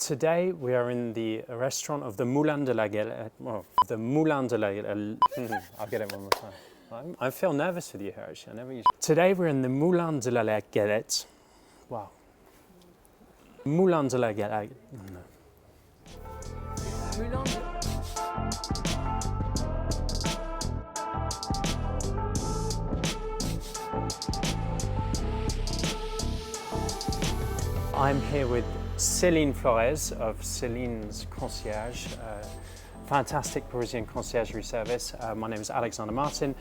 Today we are in the restaurant of the Moulin de la Galette. Well, the Moulin de la Galette. I'll get it one more time. I feel nervous with you here, actually. I never usually. Today we're in the Moulin de la Galette. Wow. Moulin de la Galette. No. Moulin de... I'm here with Céline of Céline's Concierge, fantastic Parisian conciergerie service. My name is Alexander Martin,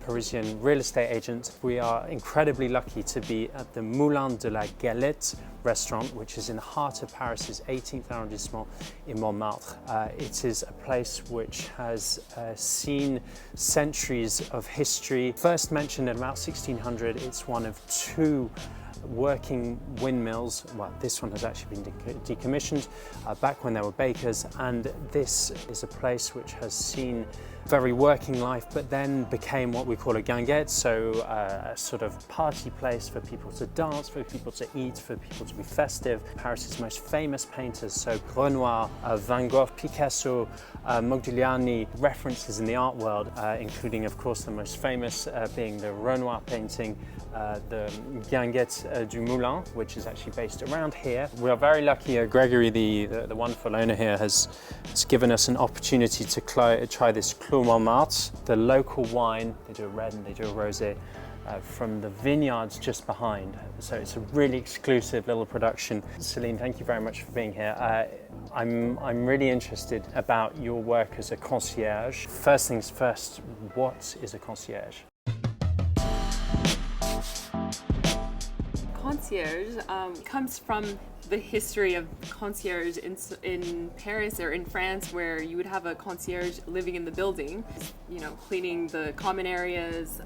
Parisian Real Estate Agent. We are incredibly lucky to be at the Moulin de la Galette restaurant, which is in the heart of Paris's 18th arrondissement in Montmartre. It is a place which has seen centuries of history. First mentioned in about 1600, it's one of two working windmills. Well, this one has actually been decommissioned back when there were bakers, and this is a place which has seen very working life, but then became what we call a guinguette, so a sort of party place for people to dance, for people to eat, for people to be festive. Paris's most famous painters, so Renoir, Van Gogh, Picasso, Modigliani, references in the art world, including of course the most famous being the Renoir painting, the Guinguette du Moulin, which is actually based around here. We are very lucky, Gregory, the wonderful owner here, has given us an opportunity to try this Clos Montmartre, the local wine. They do a red and they do a rosé from the vineyards just behind. So it's a really exclusive little production. Celine, thank you very much for being here. I'm really interested about your work as a concierge. First things first, what is a concierge? Concierge comes from the history of concierge in Paris or in France, where you would have a concierge living in the building, you know, cleaning the common areas,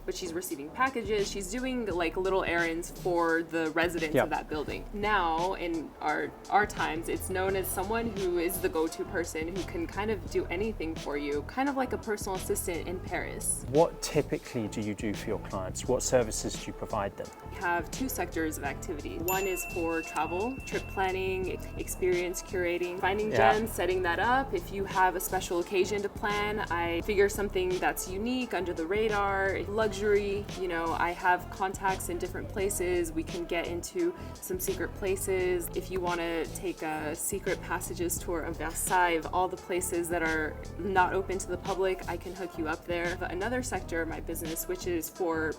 but she's receiving packages, she's doing like little errands for the residents of that building. Now, in our times, it's known as someone who is the go-to person who can kind of do anything for you, kind of like a personal assistant in Paris. What typically do you do for your clients? What services do you provide them? We have two sectors of activity. One is for travel, trip planning, experience curating, finding gems, setting that up. If you have a special occasion to plan, I figure something that's unique, under the radar, luxury. You know, I have contacts in different places. We can get into some secret places. If you want to take a secret passages tour of Versailles, of all the places that are not open to the public, I can hook you up there. But another sector of my business, which is for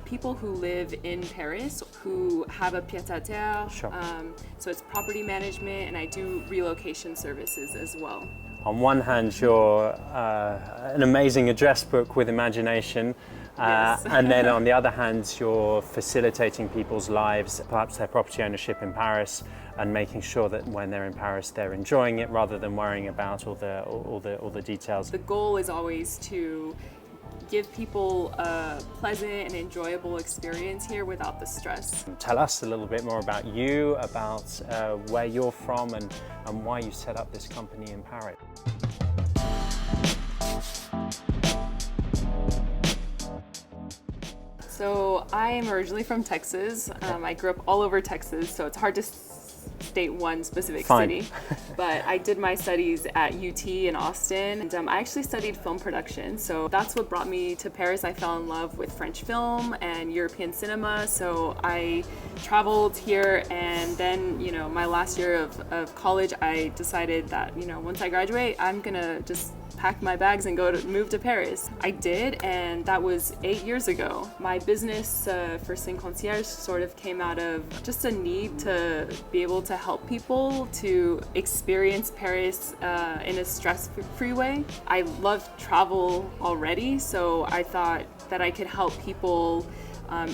people who live in Paris, who have a pied-à-terre. Sure. So it's property management, and I do relocation services as well. On one hand, you're an amazing address book with imagination, Yes. and then on the other hand, you're facilitating people's lives, perhaps their property ownership in Paris, and making sure that when they're in Paris, they're enjoying it rather than worrying about all the details. The goal is always to give people a pleasant and enjoyable experience here without the stress. Tell us a little bit more about you, about where you're from and why you set up this company in Paris. So I am originally from Texas. I grew up all over Texas, so it's hard to state one specific city. But I did my studies at UT in Austin, and I actually studied film production. So that's what brought me to Paris. I fell in love with French film and European cinema. So I traveled here, and then, you know, my last year of college, I decided that, you know, once I graduate, I'm gonna just pack my bags and move to Paris. I did, and that was 8 years ago. My business for Céline Concierge sort of came out of just a need to be able to help people to experience Paris in a stress-free way. I love travel already, so I thought that I could help people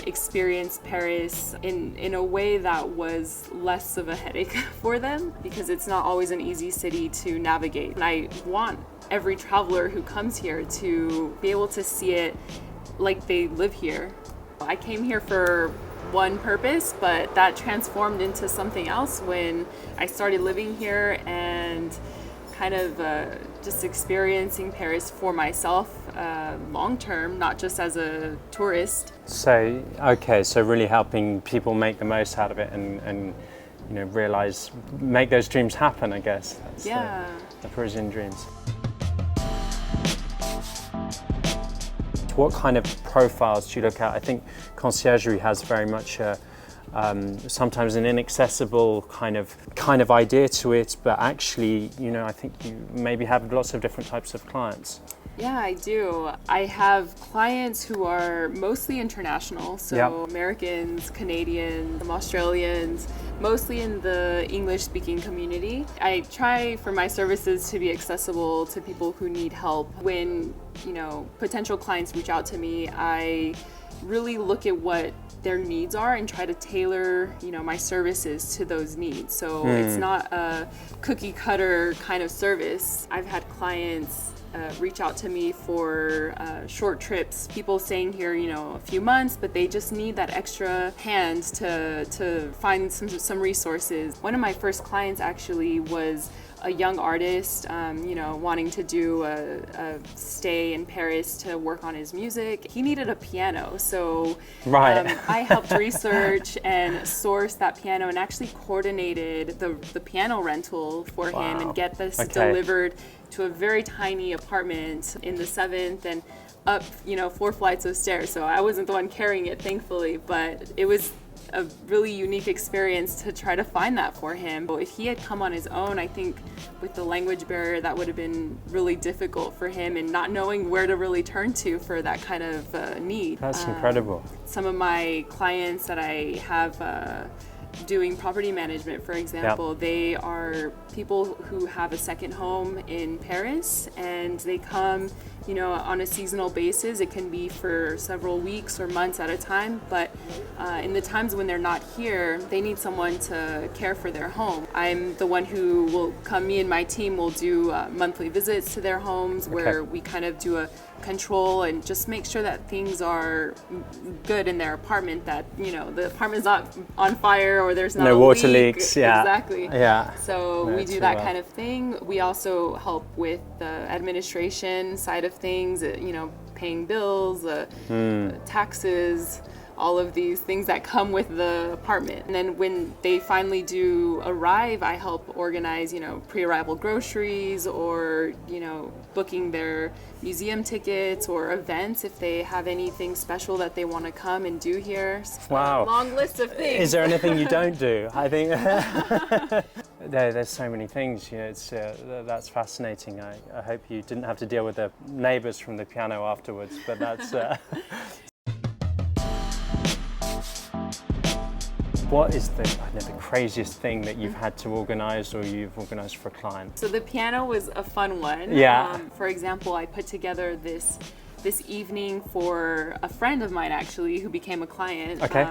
experience Paris in a way that was less of a headache for them, because it's not always an easy city to navigate. And I want every traveler who comes here to be able to see it like they live here. I came here for one purpose, but that transformed into something else when I started living here and kind of just experiencing Paris for myself long term, not just as a tourist. So, okay, so really helping people make the most out of it and make those dreams happen, I guess. That's Yeah. the Parisian dreams. What kind of profiles do you look at? I think conciergerie has very much sometimes an inaccessible kind of idea to it, but actually, I think you maybe have lots of different types of clients. Yeah, I do. I have clients who are mostly international, so Yep. Americans, Canadians, Australians, mostly in the English-speaking community. I try for my services to be accessible to people who need help. When, potential clients reach out to me, I really look at what their needs are and try to tailor, my services to those needs. So it's not a cookie cutter kind of service. I've had clients reach out to me for short trips, people staying here, a few months, but they just need that extra hand to find some resources. One of my first clients actually was a young artist, wanting to do a stay in Paris to work on his music. He needed a piano, so I helped research and source that piano and actually coordinated the piano rental for him and get this delivered to a very tiny apartment in the 7th and up, 4 flights of stairs. So I wasn't the one carrying it, thankfully, but it was a really unique experience to try to find that for him. If he had come on his own, I think with the language barrier, that would have been really difficult for him and not knowing where to really turn to for that kind of need. That's incredible. Some of my clients that I have doing property management, for example, they are people who have a second home in Paris and they come, on a seasonal basis. It can be for several weeks or months at a time, but in the times when they're not here, they need someone to care for their home. I'm the one who will come, me and my team will do monthly visits to their homes where we kind of do a control and just make sure that things are good in their apartment, that the apartment's not on fire or there's not no a water leak. leaks. Exactly. So we do that kind of thing. We also help with the administration side of things, paying bills, taxes, all of these things that come with the apartment. And then when they finally do arrive, I help organize, pre-arrival groceries or, booking their museum tickets or events if they have anything special that they want to come and do here. Wow. Long list of things. Is there anything you don't do? I think there's so many things. That's fascinating. I hope you didn't have to deal with the neighbors from the piano afterwards, but that's... What is the craziest thing that you've had to organize or you've organized for a client? So the piano was a fun one. Yeah. For example, I put together this evening for a friend of mine actually who became a client. Okay.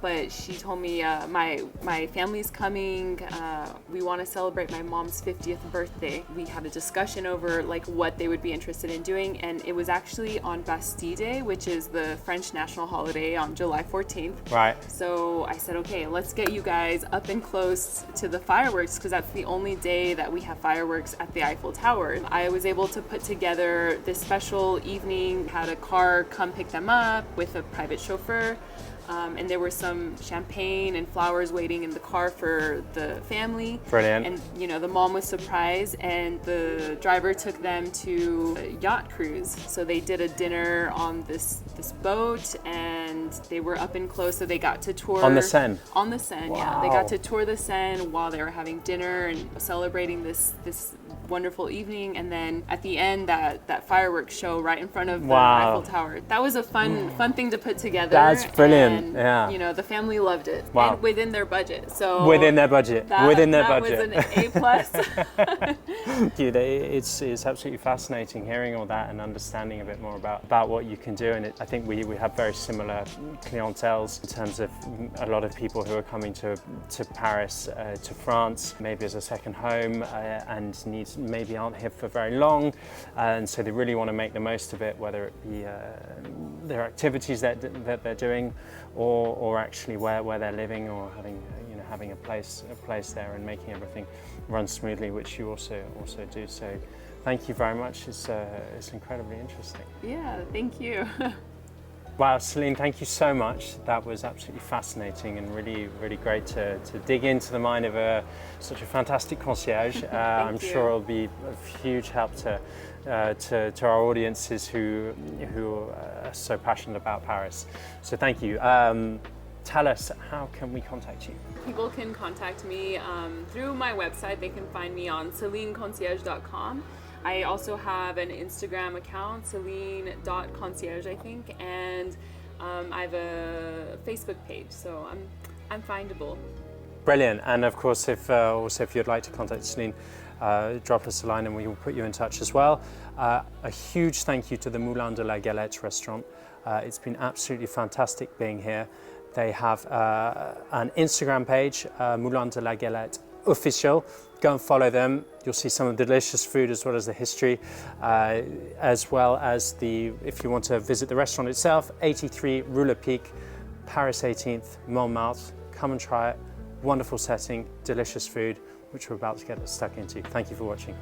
But she told me my family's coming. We want to celebrate my mom's 50th birthday. We had a discussion over what they would be interested in doing, and it was actually on Bastille Day, which is the French national holiday on July 14th. Right. So I said, okay, let's get you guys up and close to the fireworks because that's the only day that we have fireworks at the Eiffel Tower. I was able to put together this special evening, had a car come pick them up with a private chauffeur. And there were some champagne and flowers waiting in the car for the family. Brilliant. And the mom was surprised, and the driver took them to a yacht cruise. So they did a dinner on this boat, and they were up and close, so they got to tour on the Seine. On the Seine, Wow. yeah. They got to tour the Seine while they were having dinner and celebrating this wonderful evening. And then at the end, that fireworks show right in front of the Eiffel Tower. That was a fun thing to put together. That's brilliant. And, yeah. The family loved it. Wow. And within their budget. So within their budget. That was an A+. It's absolutely fascinating hearing all that and understanding a bit more about what you can do. And I think we have very similar clienteles in terms of a lot of people who are coming to Paris, to France, maybe as a second home, and maybe aren't here for very long, and so they really want to make the most of it, whether it be their activities that they're doing, or actually where they're living, or having a place there and making everything run smoothly, which you also do. So thank you very much. It's incredibly interesting. Yeah, thank you. Wow, Celine, thank you so much. That was absolutely fascinating and really, really great to dig into the mind of such a fantastic concierge. I'm sure it'll be of huge help to our audiences who are so passionate about Paris. So thank you. Tell us, how can we contact you? People can contact me through my website. They can find me on CelineConcierge.com. I also have an Instagram account, Celine.concierge, I think, and I have a Facebook page, so I'm findable. Brilliant. And of course, if you'd like to contact Celine, drop us a line and we will put you in touch as well. A huge thank you to the Moulin de la Galette restaurant. It's been absolutely fantastic being here. They have an Instagram page, Moulin de la Galette Official. Go and follow them. You'll see some of the delicious food as well as the history, as well as if you want to visit the restaurant itself, 83 Rue Le Pic, Paris 18th, Montmartre. Come and try it. Wonderful setting, delicious food, which we're about to get stuck into. Thank you for watching.